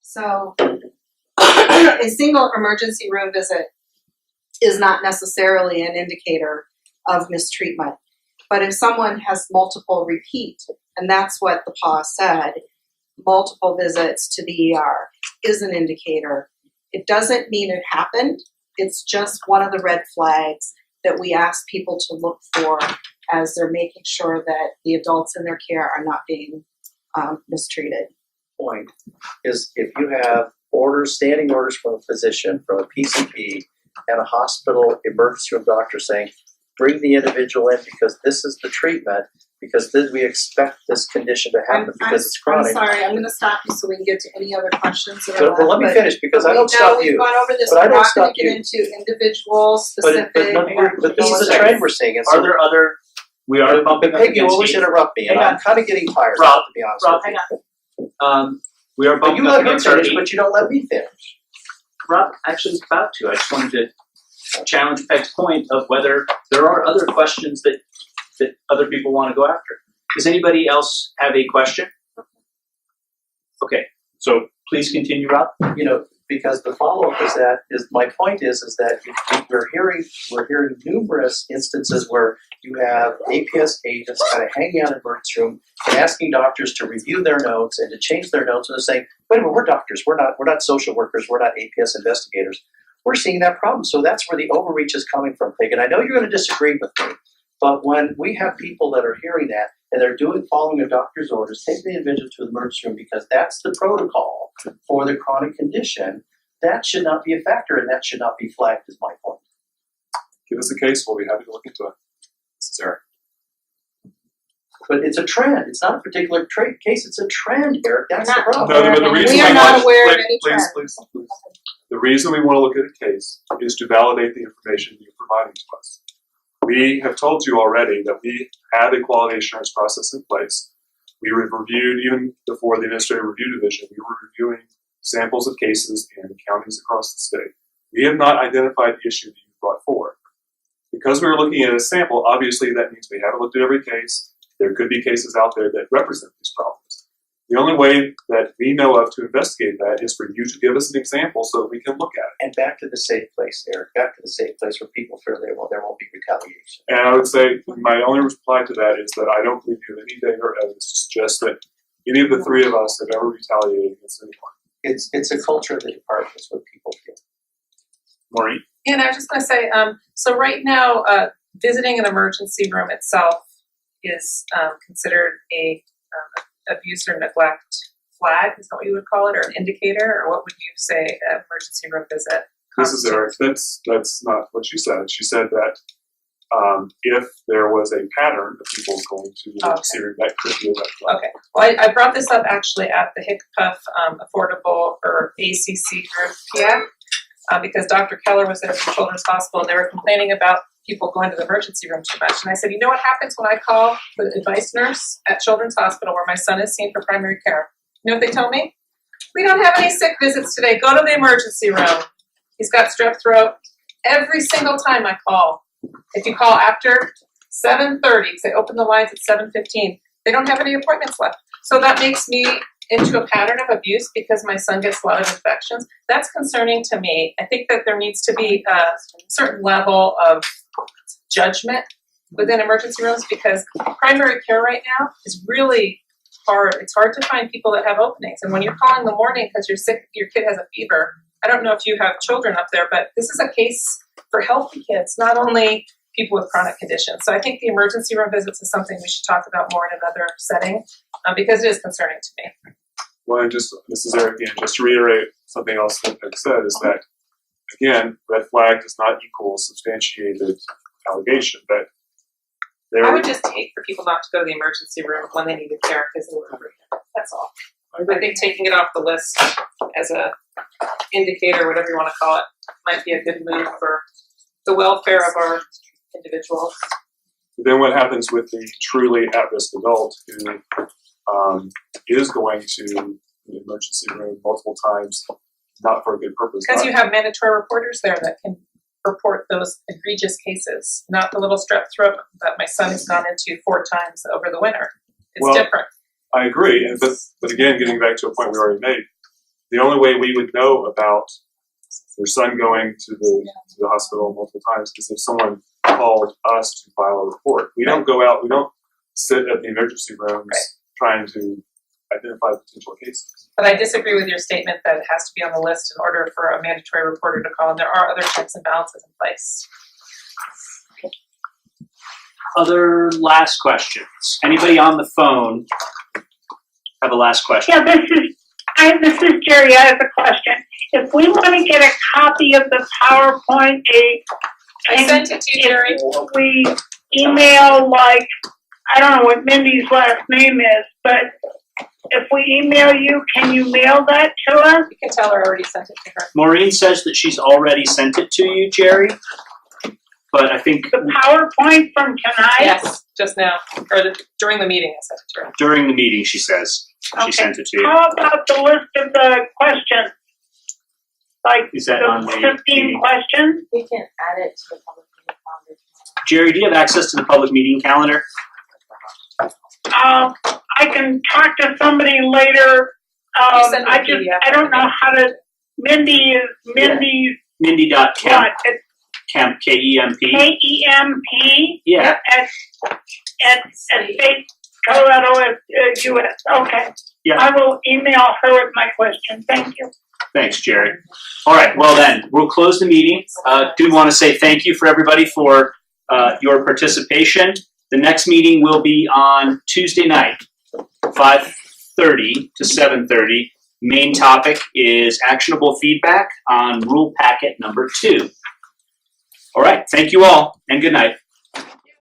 So a single emergency room visit is not necessarily an indicator of mistreatment. But if someone has multiple repeat, and that's what the PAW said, multiple visits to the ER is an indicator. It doesn't mean it happened. It's just one of the red flags that we ask people to look for as they're making sure that the adults in their care are not being mistreated. Point is, if you have orders, standing orders from a physician, from a PCP, and a hospital emergency room doctor saying, bring the individual in because this is the treatment, because we expect this condition to happen because it's chronic. I'm sorry, I'm going to stop you so we can get to any other questions that are But, left. well, let me finish because I don't stop you. We've gone over this. But I We're don't not going stop to get you. into individual specific. But this is a trend we're seeing. And Are there other? We are bumping up Peggy, you against always heat. interrupt me, and Hang on. I'm kind of getting tired. Rob, to be honest Rob, with you. hang on. We are But bumping you up let me against our finish, heat. but you don't let me finish. Rob actually was about to. I just wanted to challenge Peg's point of whether there are other questions that other people want to go after. Does anybody else have a question? Okay, so please continue, Rob. You know, because the follow-up is my point is that we're hearing numerous instances where you have APS agents kind of hanging out in the emergency room and asking doctors to review their notes and to change their notes, and they're saying, wait a minute, we're doctors, we're not social workers, we're not APS investigators. We're seeing that problem. So that's where the overreach is coming from, Peg. And I know you're going to disagree with me, but when we have people that are hearing that and they're following a doctor's orders, take the individual to the emergency room because that's the protocol for the chronic condition, that should not be a factor and that should not be flagged, is my point. Give us a case, we'll be happy to look into it. This is Eric. But it's a trend. It's not a particular case. It's a trend, Eric. That's the problem. No, but the reason We are not aware of any please, trend. please. The reason we want to look at a case is to validate the information you're providing to us. We have told you already that we have a quality assurance process in place. We reviewed, even before the Administrative Review Division, we were reviewing samples of cases in counties across the state. We have not identified the issue that you brought forward. Because we were looking at a sample, obviously that means we haven't looked at every case. There could be cases out there that represent these problems. The only way that we know of to investigate that is for you to give us an example so that we can look at it. And back to the safe place, Eric. Back to the safe place where people feel there won't be retaliation. And I would say my only reply to that is that I don't believe you have any data or evidence to suggest that any of the three of us have ever retaliated against anyone. It's a culture of the department is what people feel. Maureen? And I was just going to say, so right now, visiting an emergency room itself is considered a abuse or neglect flag, is that what you would call it, or an indicator, or what would you say an emergency room visit? This is Eric. That's not what she said. She said that if there was a pattern of people going to the emergency room, that could be a red flag. Okay. Well, I brought this up actually at the HICPUF Affordable or ACC group because Dr. Keller was there from Children's Hospital, and they were complaining about people going to the emergency room too much. And I said, you know what happens when I call the advice nurse at Children's Hospital where my son is seen for primary care? You know what they tell me? We don't have any sick visits today. Go to the emergency room. He's got strep throat. Every single time I call, if you call after 7:30, because they open the lines at 7:15, they don't have any appointments left. So that makes me into a pattern of abuse because my son gets a lot of infections. That's concerning to me. I think that there needs to be a certain level of judgment within emergency rooms because primary care right now is really hard. It's hard to find people that have openings. And when you're calling in the morning because you're sick, your kid has a fever, I don't know if you have children up there, but this is a case for healthy kids, not only people with chronic conditions. So I think the emergency room visits is something we should talk about more in another setting because it is concerning to me. Well, and this is Eric again, just to reiterate something else that Peg said is that, again, red flag does not equal substantiated allegation. That I would just hate for people not to go to the emergency room when they needed care because they were overheated. That's all. I think taking it off the list as a indicator, whatever you want to call it, might be a good move for the welfare of our individuals. Then what happens with the truly at-risk adult who is going to the emergency room multiple times, not for a good purpose? Because you have mandatory reporters there that can report those egregious cases, not the little strep throat that my son has gone into 4 times over the winter. It's different. I agree, but again, getting back to a point we already made, the only way we would know about their son going to the hospital multiple times is if someone called us to file a report. We don't go out, we don't sit at the emergency rooms trying to identify potential cases. But I disagree with your statement that it has to be on the list in order for a mandatory reporter to call, and there are other checks and balances in place. Other last questions? Anybody on the phone have a last question? Yeah, this is Jerry. I have a question. If we want to get a copy of the PowerPoint, I sent it to you, Jerry. we email, like, I don't know what Mindy's last name is, but if we email you, can you mail that to us? You can tell her I already sent it to her. Maureen says that she's already sent it to you, Jerry. But I think The PowerPoint from tonight? Yes, just now, or during the meeting I sent it to her. during the meeting, she says she Okay. sent it to you. How about the list of the questions? Like Is that on the the 15 meeting? questions? We can add it to the public meeting calendar tomorrow. Jerry, do you have access to the public meeting calendar? I can talk to somebody later. You send me I the PDF. I don't know how to, Mindy's Mindy.kemp, what? It's Kemp, K-E-M-P. KEMP Yeah, at State Colorado US. Okay. Yeah. I will email her with my question. Thank you. thanks, Jerry. All right, well then, we'll close the meeting. Do want to say thank you for everybody for your participation. The next meeting will be on Tuesday night, 5:30 to 7:30. Main topic is actionable feedback on rule packet number 2. All right, thank you all, and good night.